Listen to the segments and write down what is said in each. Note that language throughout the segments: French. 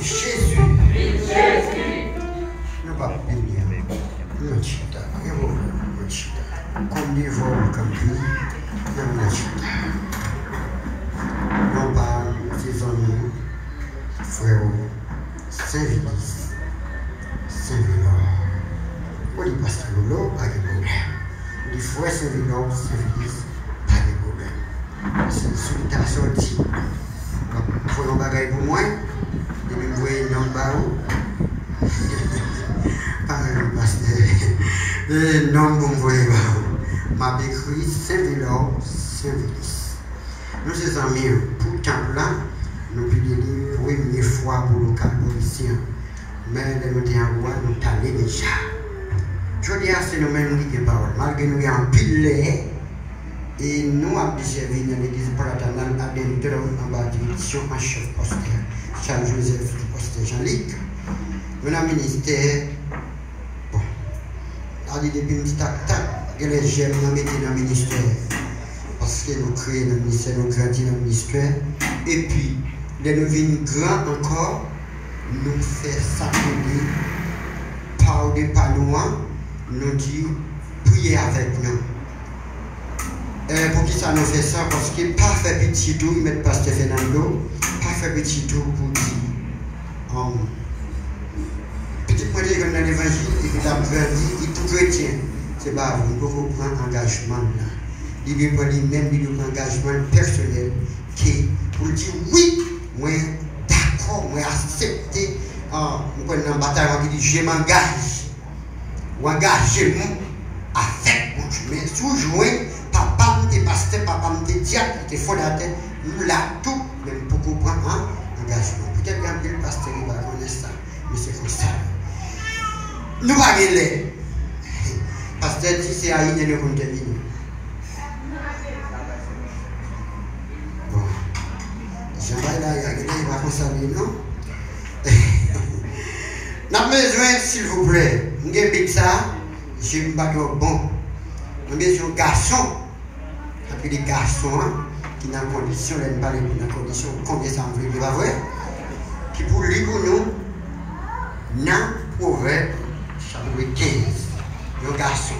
Jésus. Nous ne pouvons pas bénir. Nous chita. Nous chita. Comme des vols comme lui, nous chita. Nous parlons des amis, frères, Saint-Vilis, Saint-Villor. On dit pasteur Lolo, pas de problème. On dit frère Saint-Villor, Saint-Vilis, pas de problème. C'est une sollicitation type. Donc, il faut un bagage pour moi. Et nous voyons un barreau. Pas un pasteur. Et non, vous voyez barreau. M'a écrit Saint-Villor, Saint-Vilis. Nous sommes amis pour le temps là. Nous prions pour la première fois pour le local policier. Mais nous sommes en roi, nous sommes allés déjà. Je dis à ce nous qui parole. Malgré nous, il y a un pilier. Et nous avons servi dans l'église paraternelle à l'intérieur en bas de direction en chef posteur. Charles-Joseph Posteur Jean-Luc. Nous avons ministère. Bon. On a dit depuis un petit tac, que les jeunes nous mettent dans le ministère. Parce que nous créons le ministère, nous grandissons dans le ministère. Et puis, les nous venons grands encore, nous faisons s'appeler par des panneaux, nous disons priez avec nous. Pour qui ça nous fait ça? Parce que pas fait petit tour, mettre Pasteur Fernando, pas fait petit tour pour dire. Petit point de dans l'évangile, et puis la dit, tout chrétien, c'est pas vous, il faut prendre engagement là. Il veut prendre lui-même, il veut prendre engagement personnel, qui pour dire oui, moi d'accord, moi accepter, nous prenons une bataille qui dit je m'engage, ou engagez-moi avec mon chemin, sous-joint. Papa me pasteur, papa me diacre, était fondateur, nous là tout, même pour comprendre un engagement. Peut-être que le pasteur va connaître ça, mais c'est comme ça. Nous allons aller. Pasteur dit c'est à une et nous contenir. Bon. Jean-Baptiste là, il va conserver, non? Nous avons besoin, s'il vous plaît, nous avons ça, je ne vais pas dire bon. Nous avons besoin de garçons. Et puis des garçons qui dans condition, là, parler dans condition, combien ça me fait, pas vrai? Qui pour lui, pour nous, dans Proverbe, chapitre 15, un garçon.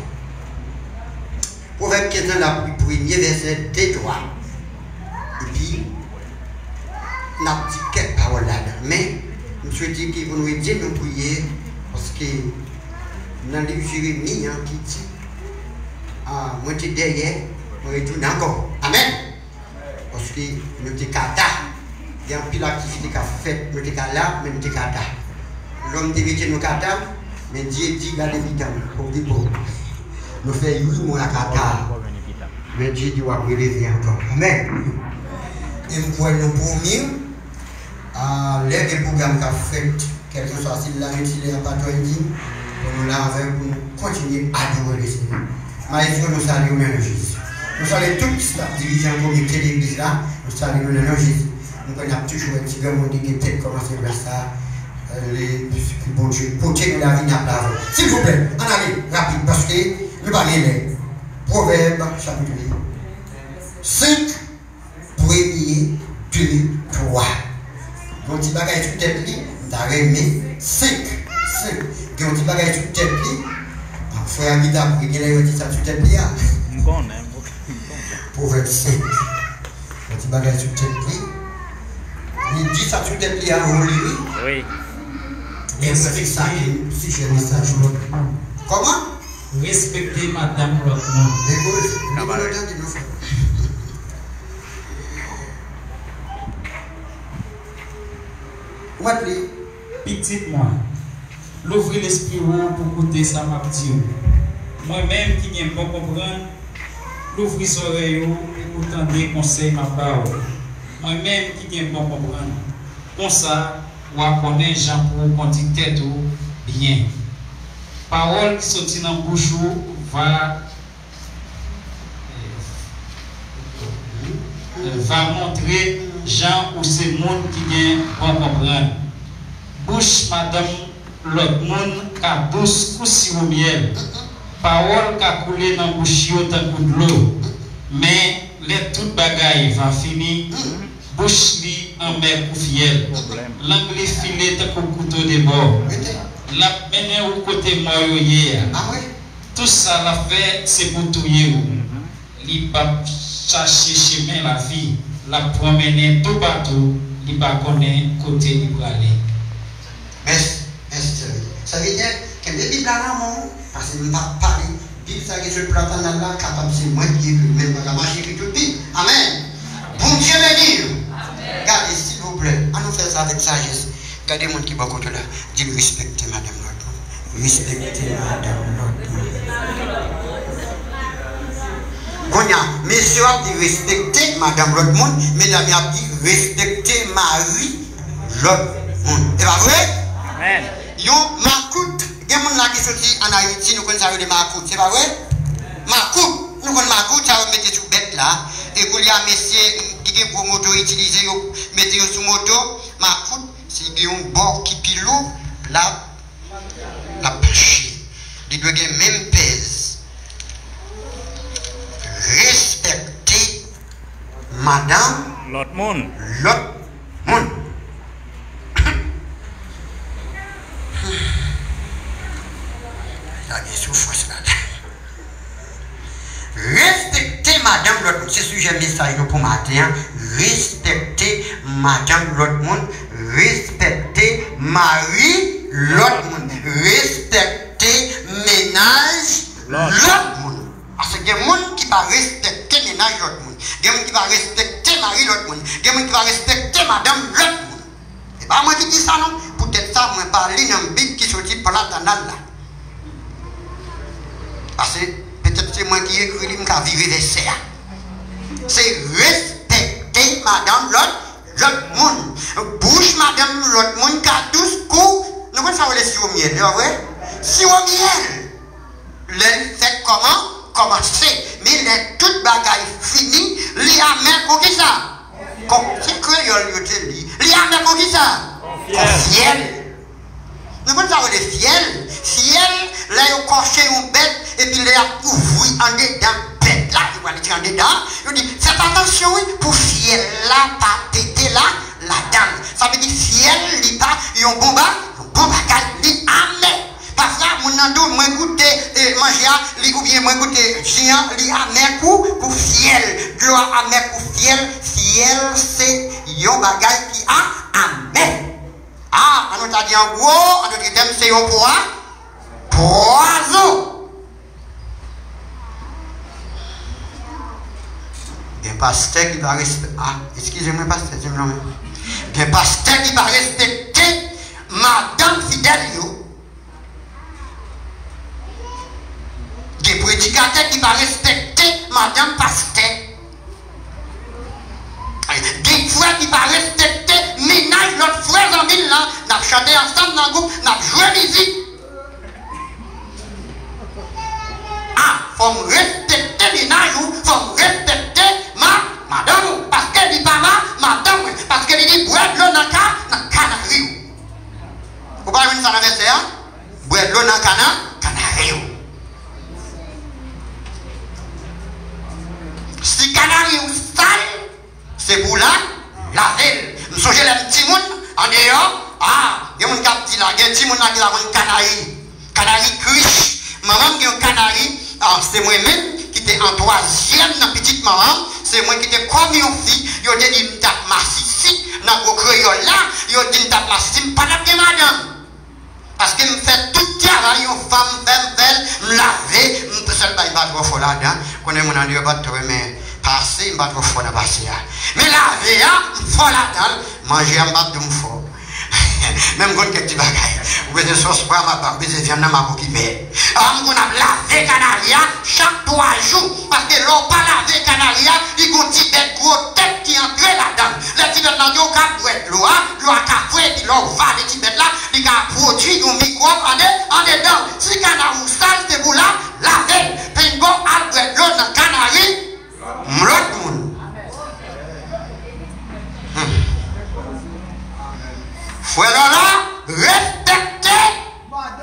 Proverbe 15, la premier verset 2-3. Et puis, nous avons dit quelques paroles là. Mais, je souhaite que vous nous aidiez à nous prier, parce que dans le livre de Jérémie, qui dit, moi, je suis derrière. Nous retournons encore. Amen. Parce que nous sommes kata. Il y a un pile d'activité qui a fait. Nous sommes là, mais nous sommes kata. L'homme devait nous kata, mais Dieu dit gardez vitam. Pour dire bon. Nous faisons 8 mois à kata. Mais Dieu dit va relever encore. Amen. Et nous pouvons nous promettre les programmes qu'a fait, quel que soit s'il l'a utilisé à Patouin, pour nous laver, pour nous continuer à adorer le Seigneur. Mais nous saluons le Jésus. Nous saluons toute la division comité de l'église là, nous saluons le nom de Jésus. Nous avons toujours un petit gars qui dit peut-être commencer par ça, les bon Dieu, pour que la vie n'a pas. S'il vous plaît, en allez, rapide, parce que nous allons lire Proverbe chapitre 5, 1er, 2, 3. Donc, si vous avez tout tête, vous avez aimé 5. Donc, si vous avez tout tête, frère Amida, vous avez dit ça tout tête. Proverbe 5. Quand tu bagages sur tête, il dit ça sur tête à vous lire. Oui. Et c'est ça, si j'ai mis ça sur l'autre. Comment? Respectez madame Lotman. Petite moi, l'ouvrir l'esprit pour goûter ça m'a dit. Moi-même qui n'aime pas comprendre, l'ouvrir les oreilles pour entendre des conseils ma parole. Moi-même qui n'aime pas comprendre. Comme ça, on connaît les gens pour qu'on dit tête bien. Parole qui sortit dans la bouche va montrer gens ou ces monde qui viennent pour comprendre. Bouche madame l'autre monde qui a douce ou au miel. Parole qui a coulé dans la bouche tant que de l'eau. Mais les toutes bagailles va finir. Bouche li en mer pour fiel. L'anglais filet tant qu'au couteau des bords. La mené au côté mort hier. Tout ça l'a fait, c'est pour tout you. Il va chercher chemin la vie, la promener tout partout, il va connaître côté il va aller. Merci. Ça veut dire que les Bibles là, parce que je ne vais pas parler. Bible, ça que je peux entendre là, capable c'est moi qui écris, même pas la marche écrit tout le Amen. Bon Dieu béni. Regardez, s'il vous plaît, on nous fait ça avec sagesse. Regardez mon qui va côté là. Dis respectez Madame Lord. Respectez Madame Lord. Konya, messieurs a dit respecter Madame Lord, mesdames a dit respecter Marie Lord. C'est pas vrai? Amen. Yo, Makout, il y a des gens qui sont en Haïti, nous connaissons les Makout, c'est pas vrai? Makout, nous connaissons Makout, ça va mettre sur bête là, et qu'il y a un messieurs qui a une moto utilisée, mettez sur moto, Makout, c'est un bord qui pile la pêche. Il doit avoir même pèse. Respectez Madame L'autre monde. Il y a des souffrances là. Respectez Madame Lotmund. C'est sujet message pour matin. Respectez Madame Lotmund. Respectez Marie Lotmund. Respectez ménage Lotmund. Parce que il y a des gens qui vont respecter ménage Lotmund. Il y a des gens qui vont respecter Marie Lotmund. Il y a des gens qui vont respecter Madame Lotmund. Et pas moi qui dis ça non. Peut-être ça, moi parler dans une Bible qui sortit par la canal là. Parce que peut-être c'est moi qui écris, je vais vivre verset. C'est respecter Madame Lotmund. Bouche Madame Lotmund qui a 12 coups. Nous ne savons pas si au miel, c'est vrai? Si au miel, elle fait comment? Commencer. Mais les toutes bagailles finies, les amènent pour qui ça? C'est créole, je te dis. Les amènent pour qui ça? Fiel. Nous ne savons pas les fiel. Fiel, là, ils ont coché une bête. Et puis, il a ouvert en dedans, bête là, il va aller en dedans. Il dit, faites attention, pour fiel là, pas péter là, la dame. Ça veut dire, fiel, il pas, il ont bon bagage, il amer. Parce que, mon ando, moi, goûter, manger, ou bien, moi, goûter, chien, il amer pour fiel. Gloire amer pour fiel. Fiel, c'est, yon bagage qui a amer. Ah, on a dit en gros, en d'autres termes, c'est un poison. Il y a un pasteur qui va respecter. Ah, excusez-moi, pasteur, je me l'emmène. Il y a un pasteur qui va respecter Madame Fidèle. Il y a un prédicateur qui va respecter Madame Pasteur. Des frères qui va respecter ménage notre frère en ville là, n'a chanté ensemble dans le groupe, n'a joué musique. Ah, faut me respecter ménage ou faut me respecter madame, parce qu'elle dit pas madame, parce qu'elle dit boire de l'eau dans le canari. Vous parlez de ça dans le verset, hein? Boire de l'eau dans le canari. Si canari ou sale, c'est pour la ville. Je songe les petits moun en dehors. Ah, il y a un gars qui dit là, il y a un petit moun qui a un canari. Canari criche. Maman qui a un canari. Ah, c'est moi-même qui était en troisième dans petite maman. C'est moi qui était comme une fille. Il a dit, je tape ma sissi. Dans le créole là, il a dit, je tape ma sissi. Pas d'appeler madame. Parce que je fais tout le travail, une femme, belle, me laver. Je ne sais pas, il va trop fort là-dedans. Quand on a dit, mais passer, je ne vais pas trop fort dans le passé. Mais laver, il faut là-dedans. Manger, je ne vais pas trop fort. Même quand il y a des bagailles, vous avez des sauces pour ma part, vous avez des viandes dans ma boucle. On a lavé Canaria chaque 3 jours. Parce que l'on pas lavé Canaria, il y a une petite gros tête qui entre là-dedans. Les petits bêtes là, ils ont qu'à l'eau, l'eau à café, puis l'eau va, les petits bêtes là, ils ont produit un microbe en dedans. Si Canaria ou sale, c'est pour là, laver. Puis bon, après l'eau dans Canaria, l'autre monde. Frère là, respectez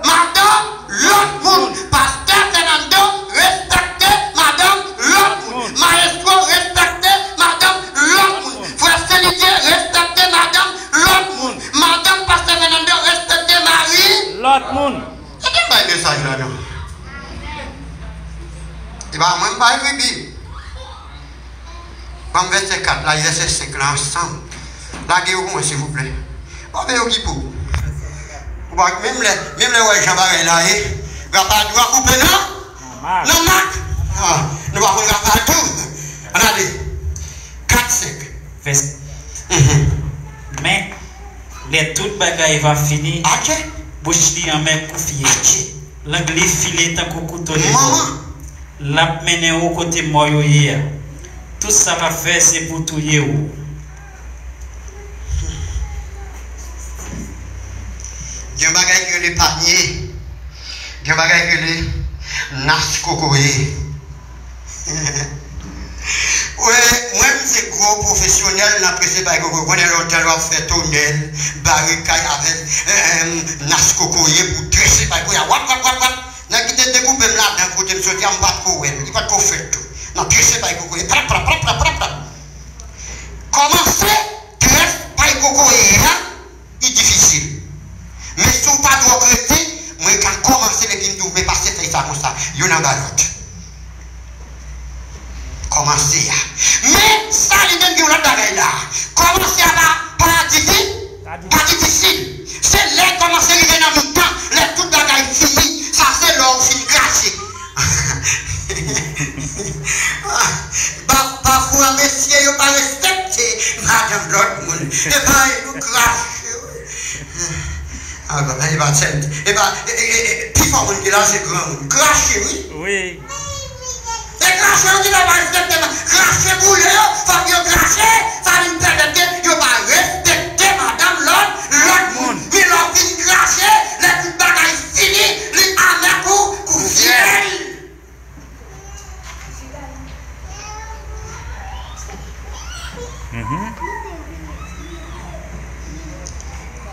Madame Lotmund. Pasteur Fernando, respectez Madame Lotmund. Maestro, respectez Madame Lotmund. Frère Célitier, respectez Madame L'autre monde. Il y a un message là-dedans. Il va même pas une Bible. Comme verset 4, là, verset 5, là, ensemble. Là, guérison, s'il vous plaît. Bon, mais au Kipou. Même les Jean-Barré là, il va pas couper, non? Non, Marc. Nous ne pouvons pas tout. Regardez. 4, 5. Mais, les toutes bagailles vont finir. Ok. Bouche li en même confié. L'anglais filé tant qu'on couteau de l'a mené au côté moyo hier. Tout ça va faire c'est pour tout hier. Dieu bagaille que les paniers. Dieu bagaille que les nas cocoé. Ouais, moi c'est gros professionnel n'a pressé par coco. On est l'hôtel va faire tunnel, barricade avec nas cocoé pour dresser par coco. Wap. N'a quitté découper là d'un côté de sortir en bas de coco. Il pas de faire tout. Non, dresser par coco. Commencer dresser par coco est difficile. Mais si on pas de regretter, moi quand commencer les films mais passer ça comme ça, il y en a balotte. Commencer là. Mais ça les même qui ont la bagaille là. Commencer là pas difficile. C'est là commencer les dans le temps, les toute bagaille fini, ça c'est là où fin craché. Parfois messieurs, ils pas respecté madame l'autre monde. Et ben ils nous crachent. Ah ben il va tenter. Et ben plus fort monde qui là c'est grand. Cracher oui. Oui. Et cracher on dit là pas respecter. Cracher pour eux, faut bien cracher, ça lui permet de yo pas respecter madame l'autre monde. Il leur fin cracher, les petites bagailles fini, les amer pour fiel.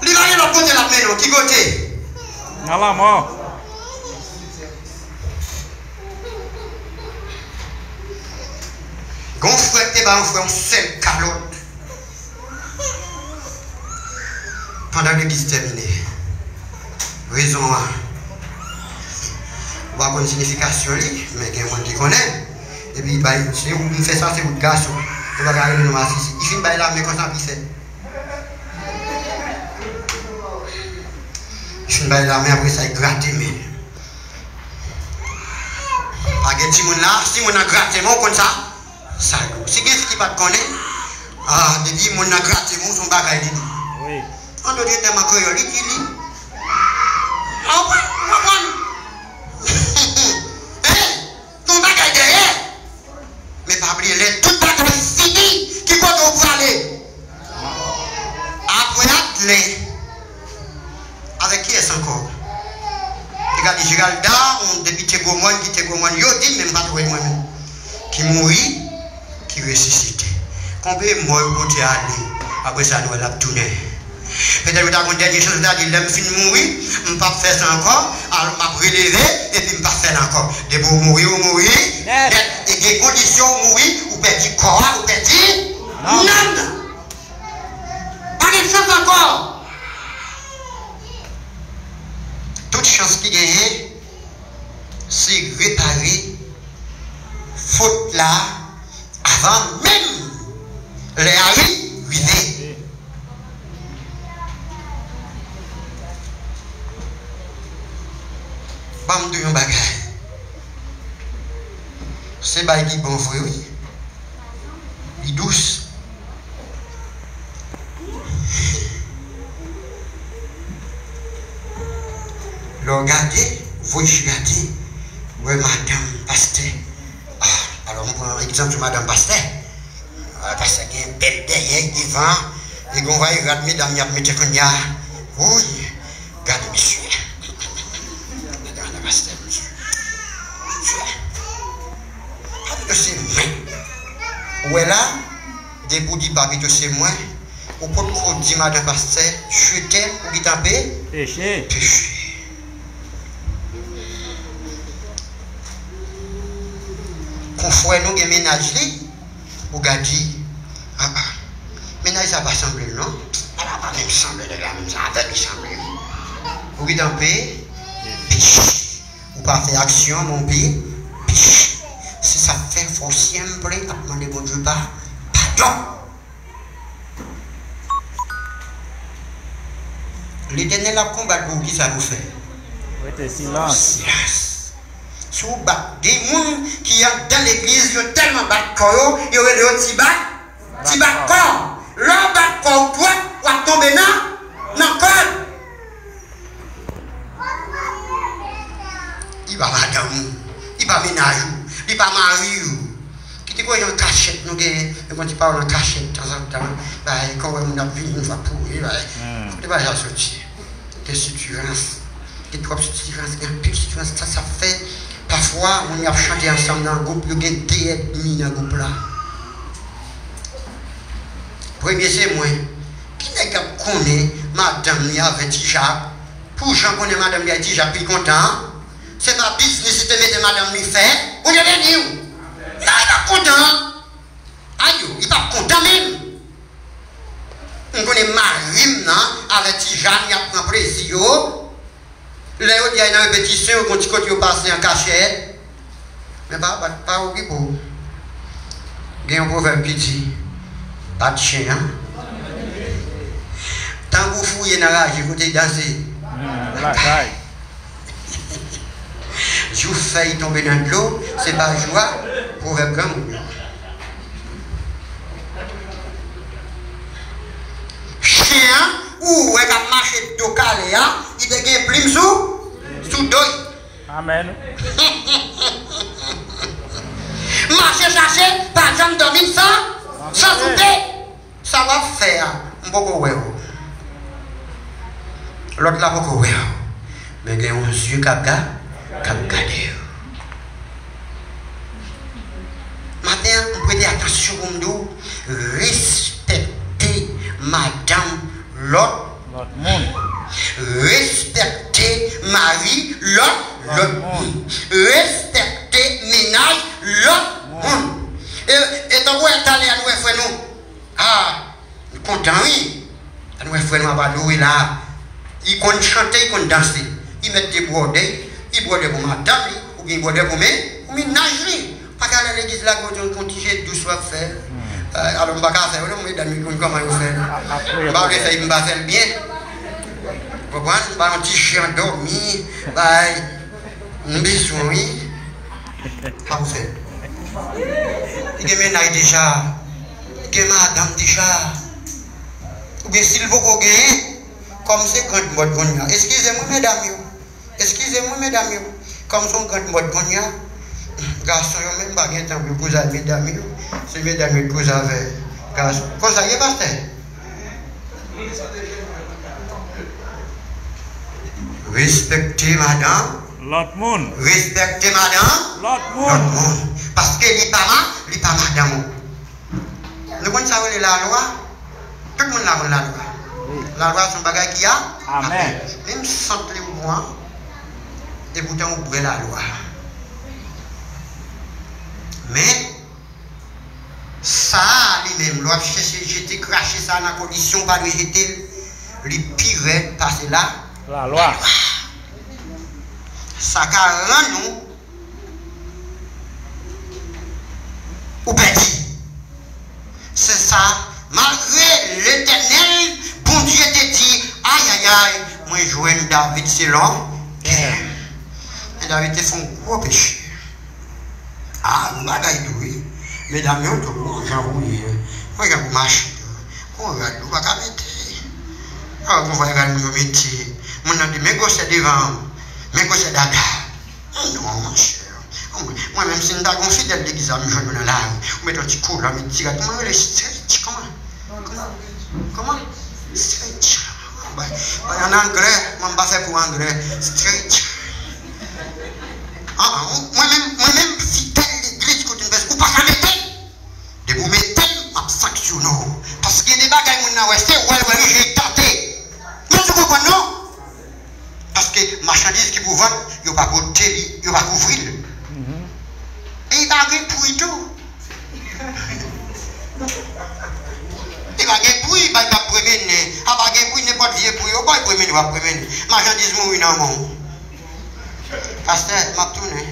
Il va y avoir côté la main, qui côté? À la mort. Gon frère te ba frère seul calotte. Pendant l'église terminée. Raison on va avoir une signification mais il y a des gens qui connaissent. Et puis si vous faites ça c'est votre garçon. Vous va regarder nous ici. Il finit par là mais comme ça puis fait. Il finit par là mais après ça il gratte mais. Pas que si mon là, si mon a gratté mon comme ça. Ça, si quelqu'un qui va te connaître, depuis mon a gratté mon son bagage dit. Oui. On doit dire que ma créole dit dit. Ah ouais, ton bagage derrière. Mais pas oublier les tout bagage fini qui va te aller. Après atteler. Avec qui est-ce encore? Regardez Géralda, on depuis Tégomon, qui Tégomon, yo dit même pas trouver moi-même. Qui mourit. Qui ressuscite. Combien de mois vous allez après ça nous allons tourner. Peut-être que vous avez une dernière chose à dire, je vais mourir, je ne vais pas faire ça encore, alors je vais relever et puis je ne vais pas faire encore. De vous mourir, et des conditions mourir, vous perdez corps, vous perdez non. Pas de chance encore. Toute chance qui gagne, c'est réparer faute là. Avant même les arrivés. Bam de yon bagay. C'est bagay qui bon vrai oui. Il douce. Le regardez, vous regardez, oui madame pasteur. Alors, on prend l'exemple de Madame Pasteur. Parce qu'il y a une belle derrière devant. Et qu'on va y regarder, mesdames, il y a mis qu'on y a. Oui, regardez, monsieur. Madame Pasteur, monsieur. Papito, c'est moi. Ou est là, des bouts dit papito, c'est moi. Ou pour te dire, Madame Pasteur, je t'aime, ou qui t'appelle? Péché. Péché. Qu'on fait nous des ménages, ou gadi, ménage ça va sembler, non? Elle n'a pas même semblé, elle a même ça, elle semblé. Ou courir en paix. Ou pas faire action, mon pays. Si ça fait, il faut siempre demander bon Dieu pardon. L'Éternel a combattu pour qui ça vous fait? Oui, silence. Silence. Si vous battez des gens qui sont dans l'église, ils ont tellement battu corps, ils ont le petit bat corps. L'homme bat corps, toi, va tomber dans le corps. Il va madame, il va ménage, il va marier. Qui te voit en cachette, nous quand tu parles en cachette de temps en temps, quand on a vu une fois pour il va sortir. Des suturances, des trois suturances, des suturances, ça fait. Parfois, on y a chanté ensemble dans le groupe, il y a des ennemis dans le groupe là. Premier, c'est moi. Qui n'est qu'à connaître madame qui a 20 déjà? Pour gens connaître madame qui a déjà plus content. C'est ma business, c'est de madame qui fait. Vous avez dit où? Il n'est pas content. Aïe, il n'est pas content même. On connaît Marim, avec Tijan, il a pris plaisir. Là, il y a une répétition, on continue à passer en cachette. Mais pas au Bibo. Il y a un proverbe qui dit pas de chien. Tant que vous fouillez dans la rage, vous allez danser. Je vous fais tomber dans l'eau, c'est pas joie, proverbe grand. Chien, ou elle a marché de calé, il a gagné plume sous deuil. Amen. Marcher, chercher, par exemple, dormir sans souper. Ça va faire un peu de l'autre là, beaucoup de mais il y a un yeux qui a gardé. Maintenant, on peut dire attention pour nous, respecter madame l'autre monde. Respecter Marie l'autre monde. Respecter ménage l'autre monde. Et donc, vous êtes allé à nous faire nous. Ah, content, oui. À nous faire nous à louer là. Ils comptent chanter, ils comptent danser. Ils mettent des brodés. Ils brodent pour madame, ou bien ils brodent pour ménagerie. Pas qu'à l'église là, quand on continue de doucement faire. Alors, on ne va pas faire, on va dire comment on fait. On va faire, on va faire bien. Vous comprenez? On va un petit chien dormi, un bisou, oui. Pas vous faire. Il y a ménage déjà. Il y a madame déjà. Ou bien s'il faut qu'on gagne, comme c'est quand mode gonia. Excusez-moi, mesdames. Excusez-moi, mesdames. Comme son quand mode gonia. Garçon, même pas bien tant que vous avez mesdames. C'est mesdames que vous avez. Garçon. Comment ça y est, pasteur? Respectez madame. L'autre monde. Respectez madame. L'autre monde. Parce que il n'est pas madame. Nous connaissons la loi. Tout le monde a la loi. La loi, c'est un bagage qui a. Amen. Même sans les mois, et pourtant, vous ouvrez la loi. Mais, ça, lui-même, loi, j'étais craché ça dans la condition, pas de jeter, les pires, passer là. La loi. Ça, car nous, ou petit. C'est ça, malgré l'Éternel, bon Dieu te dit, aïe aïe aïe, moi je joue David, c'est long. Et David te fait un gros péché. Ah, nous bagaille doué. Mesdames, j'avoue, moi j'ai marché. On va nous pas mettre. Ah, on va regarder nos métiers. Mon a dit, mes gosses devant, mes gosses d'accord. Non, mon cher. Moi-même, si je suis fidèle de l'église, je suis dans la rue. Je mets un petit coup là, je me dis, comment le stretch? Comment? Stretch. En anglais, je ne vais pas faire pour anglais. Stretch. Moi-même, fidèle de l'église, je ne vais pas mettre. De vous mettre, je sanctionne. Parce qu'il y a des bagages qui sont j'ai tenté. Mais tu comprends, non? Parce que marchandises qui vous vendent, ils ne vont pas goûter, ils ne vont pas couvrir. Et il va arriver pour tout. Il va gagner pour il va promener. Il va gagner pour n'importe vieux pour il va promener, il va promener. Marchandise mourir dans le monde. Pasteur, m'a tourné.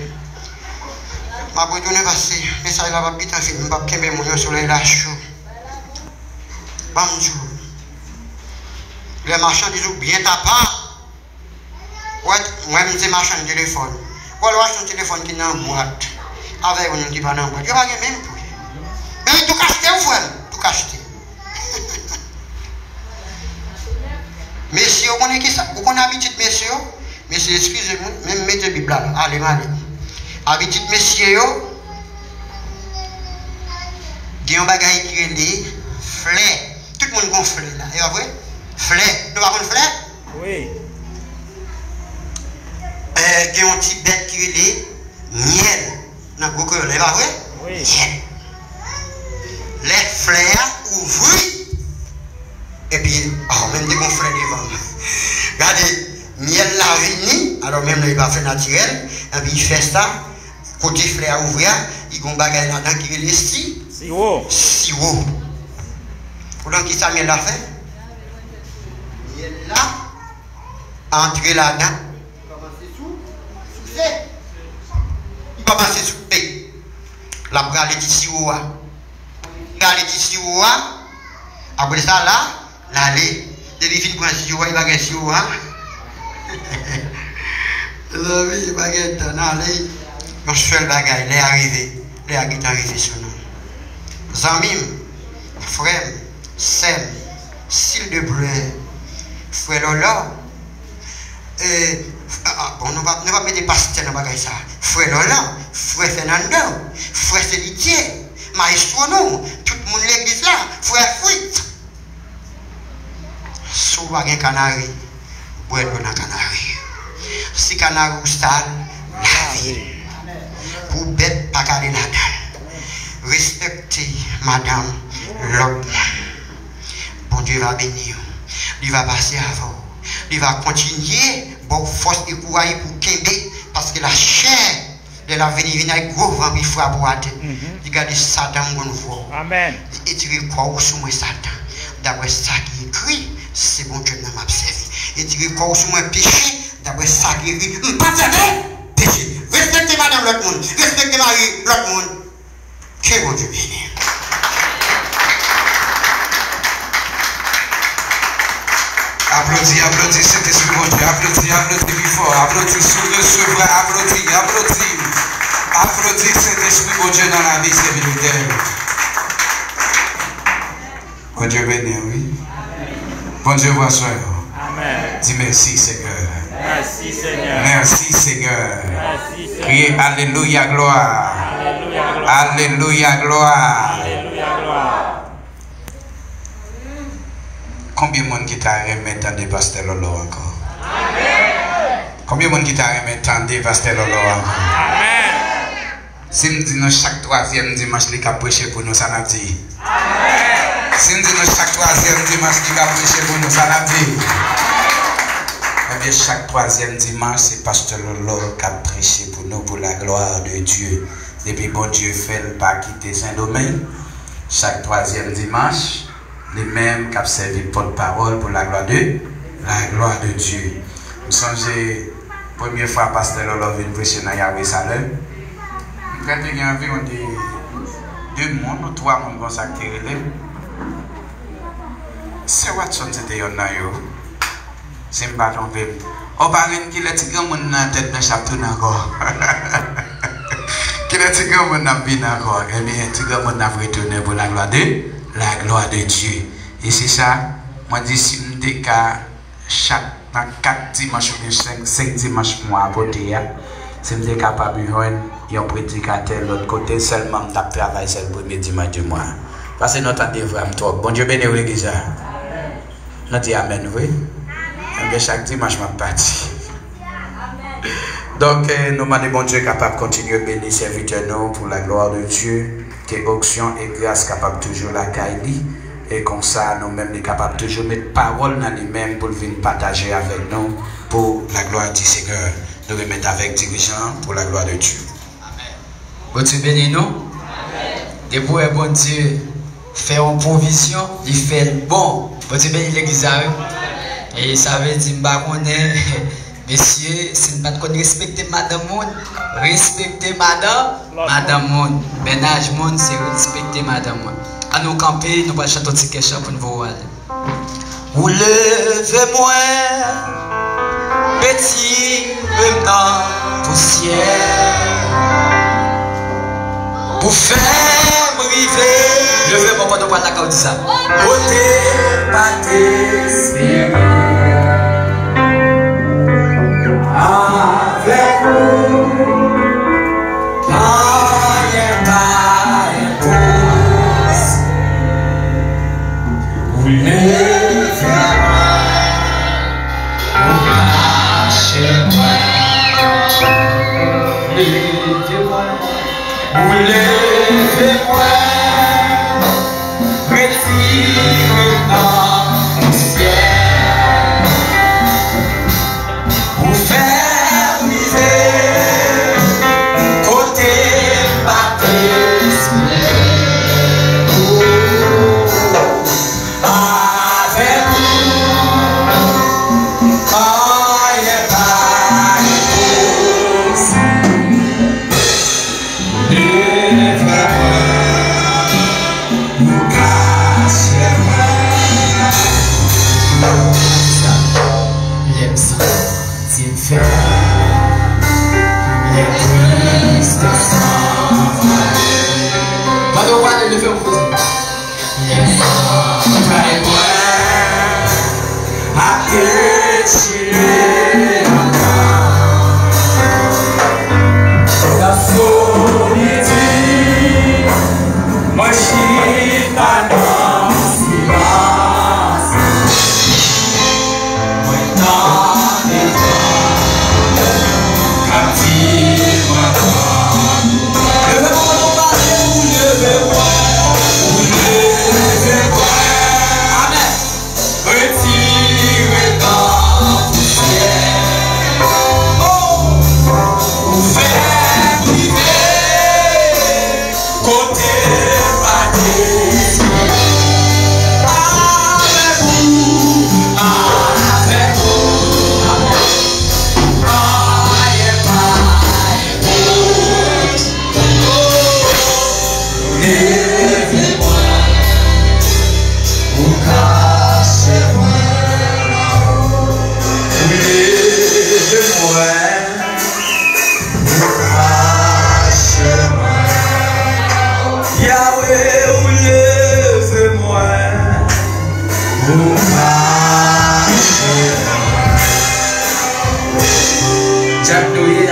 M'a retourné passer. Mais ça, il va pas vite en film. Je vais pas kembe mon soleil là chaud. Bonjour. Les marchandises bien tapant. Ouais, moi-même, c'est marchand de téléphone. Ou alors, son téléphone qui est dans la boîte. Avec un qui va dans la boîte. Je ne vais pas même tout. Mais tout cacheté ou frère? Tout cacheté. Messieurs, vous connaissez qui ça? Vous connaissez l'habitude, messieurs? Messieurs, excusez-moi, même mettez la Bible là. Allez, allez. Habitude, messieurs, il y a un bagage qui est lié. Fleur. Tout le monde a un fleur là. Et après, fleur. Nous avons un fleur? Oui. Il y a un petit bête qui est lié. Miel. Dans le gros cœur, c'est pas vrai? Oui. Miel. Les fleurs ouvrent. Et puis, oh, même des bons fleurs devant. Regardez, miel la vini, alors même là, il va faire naturel. Et puis, il fait ça. Côté fleurs ouvrir, il y a un bagage là-dedans qui est lié. Sirop. Sirop. Pourtant, qui ça miel l'a fait? Miel là, entrer là-dedans. Il va passer sous C. Il va passer sous P. La brale dit sirop. La brale dit sirop. Après ça, là, l'aller. Depuis qu'il prend sirop, il va gagner sirop. Il va gagner dans l'aller. Mon seul bagage, il est arrivé. Il est arrivé sur nous. Zamim, frère, Sem, s'il de plaît, frère Lola, bon, nous va mettre des pasteurs dans le bagage ça. Frère Lola, frère Fernando, frère Célitier, maestro nous, tout le monde l'église là, frère Fruit. Si vous avez un canari, vous êtes un canari. Si canari ou sale, la vie. Pour bête, pas qu'à là-dedans. Respectez madame l'homme. Bon Dieu va bénir. Il va passer à vous. Il va continuer. Bon force et courage pour Kembe. Parce que la chair de l'avenir vient avec gros vent. Il faut aboyer. Regardez Satan, bon voix. Amen. Et tu veux quoi sur moi Satan? D'après ça qui est écrit, c'est bon Dieu m'a observé. Et tu veux quoi sur moi péché? D'après ça qui est écrit, pas péché. Respectez madame l'autre monde. Respectez Marie l'autre monde. Que bon Dieu bénisse. Applaudis, applaudis, c'était ce bon Dieu. Applaudis, applaudis plus fort. Applaudis sous le secret. Applaudis, applaudis. Applaudis cet esprit bon Dieu dans la vie serviteur. Bon Dieu bénisse, oui. Bon Dieu, bon soir. Amen. Dis merci, Seigneur. Merci, Seigneur. Merci, Seigneur. Merci, Seigneur. Criez Alléluia, gloire. Alléluia, gloire. Alléluia, gloire. Alléluia, gloire. Combien de monde qui t'a remis tant de pasteur Lolo encore? Amen. Combien de monde qui t'a remis tant de pasteur Lolo encore? Amen. Si nous disons chaque troisième dimanche, il a prêché pour nous, ça n'a dit. Amen. Si nous disons chaque troisième dimanche, il a prêché pour nous, ça n'a dit. Eh bien, chaque troisième dimanche, c'est pasteur Lolo qui a prêché pour nous, pour la gloire de Dieu. Depuis bon Dieu fait le pas quitter Saint-Domingue, chaque troisième dimanche, les mêmes qui ont servi porte-parole pour la gloire de Dieu. Vous songez, première fois, pasteur Lolo vient prêcher dans Yahweh Salem. Quand il y a environ 2 mois ou 3 mois comme ça qui relève, c'est Watson c'était un naïo. C'est un bâton même. On parle qu'il est tigre mon tête dans chapteau encore. Qu'il est tigre mon bien encore. Eh bien, tigre mon a retourné pour la gloire de Dieu. Et c'est ça, moi dis si nous dis qu'à chaque 4 dimanches ou 5 dimanches pour moi apporter, si nous sommes capables de joindre un prédicateur de l'autre côté, seulement nous travaillons sur le premier dimanche du mois. Parce que notre temps est vraiment trop. Bon Dieu bénisse l'église. Nous disons Amen, oui. Et chaque dimanche, je parti. Donc, nous demandons bon Dieu capable de continuer à bénir serviteurs nous pour la gloire de Dieu, que onction et grâce capable toujours la caille. Et comme ça, nous-mêmes, nous sommes capables toujours de mettre parole dans nous-mêmes pour venir partager avec nous pour la gloire du Seigneur. Nous remettons avec dirigeant pour la gloire de Dieu. Amen. Bon Dieu bénis nous. Amen. Et pour bon Dieu, fait une provision, il fait le bon. Vous savez, l'église, et ça veut dire, messieurs, si nous ne respectons madame monde, respectez madame monde. Ménage monde, c'est respecter madame monde. À nous camper, nous allons chanter un petit chant pour nous voir. Vous levez-moi, petit dans poussière, pour faire briver. Levez-moi quand on parle la cause de ça. Côté, pas t'espérer. Avec vous, rien pas impossible. Vous levez-moi, vous lâchez-moi. Levez-moi, vous levez-moi, retirez dans le ciel. Vous faire viver, côté baptême. Avec vous, rien pas impossible. Levez-moi, vous cachez-moi. J'aime ça, c'est fait. Les prises de sang. Pas de quoi de lever au côté. Les sang, moi, à déchirer encore. La solitude, moi, j'y pas dans le silence. Moi, dans les bras, captive-moi. Levez-moi, non pas, vous levez-moi, vous levez-moi. Amen. Retirez dans le ciel. Oh, vous faites briver, côté baptême. Avec vous, avec vous, rien pas impossible. Levez-moi, vous cachez-moi. Levez-moi, vous cachez-moi. Yahweh, vous levez-moi, vous cachez-moi. Jack Douillet a